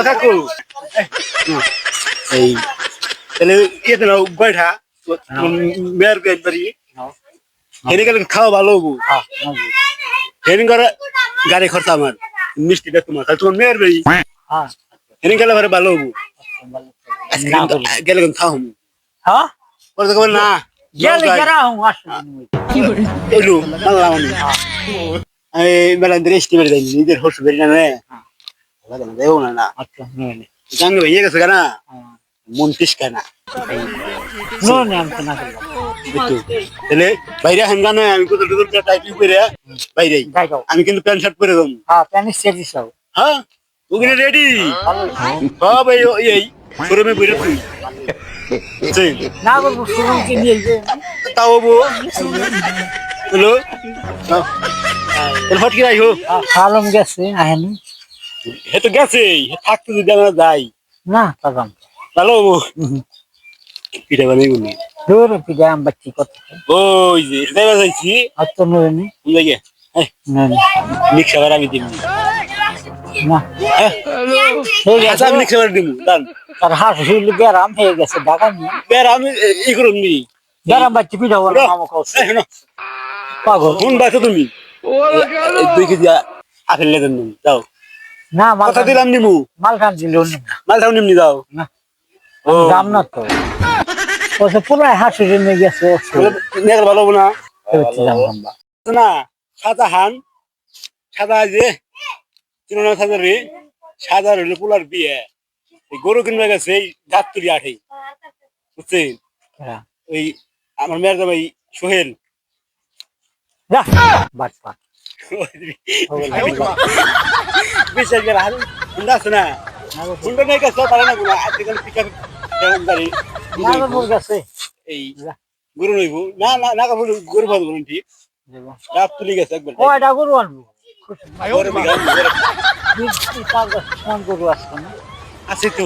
কাকু এই তাহলে ইয়েতে না বৈঠা মেয়ের পেট বাড়ি হেনে গেলে খাওয়া ভালো হবো হেনে করে গাড়ি খরচা আমার মিষ্টিটা তোমার তাহলে তোমার মেয়ের বাড়ি হেনে গেলে ঘরে ভালো হবো গেলে খাও হ্যাঁ বলতে বল না গেলে গেরা হুম আসলে এলু মানলাম আমি মেলা দৃষ্টি বেড়ে যাই নিজের হর্ষ বেড়ে না দেবো না না আচ্ছা নে জানি ভাইয়া গেছে কেনা মন পিসকা না নো নে আমি না তাহলে বাইরে হাঙ্গানে আমি কোথাও টোটো টাইপিং করে বাইরে আমি কিন্তু প্যান্ট শার্ট পরে দেবো হ্যাঁ প্যান্ট সেট দিছাও হ্যাঁ ওখানে রেডি হ্যাঁ ভাই এই শোরুমে বেরো তুই না করবো শুরুকে নিয়ে যে তাও বো হ্যালো তাহলে ফটকি রাখো খালম গেছে আহেনি হে তো গেছে থাকতে যদি আমরা যাই না তাজাম ভালো হবো পিঠা বানাই বলি দূর পিজা আম বাচ্চি কত ওই যে যাইবা যাইছি আত্ম নয়নি লাগে না মিক্স আবার আমি দিম না ঠিক আছে আমি মিক্স আবার দিম দান তার হাত হিল বেরাম হয়ে গেছে ঢাকা নিয়ে বের আমি ই করুন নি বেরাম বাচ্চি পিঠা বড় মামা কইছে পাগল কোন বাচ্চা তুমি 2 কেজি আপেল লেদেন নি যাও না মাল কথা দিলাম নিমু মাল খান দিল না মালটাও নিমনি যাও না দাম না তো ওসে পুরো হাসুরে নিয়ে গেছে নেগল ভালো না দাম না সাদা হান সাদা যে তিননা সাদা রে সাদা হলো পোলার বিয়ে এই গরু কিনবা গেছে এই গাতুরি আঠেই বুঝছেন ওই আমার মেয়ের জামাই সোহেল যা বাট বাট বিশ্বাস করে হারুন হুন্ডা আছে না হুন্ডা নাই কাছে পারে না গুলা আজকাল পিকআপ গাড়ি না মোর কাছে এই গরু নইবো না না না গরু ভালো বলেন ঠিক রাত তুলি গেছে একবার কয়টা গরু আনবো গরু বিঘা গরু আসছে না আছে তো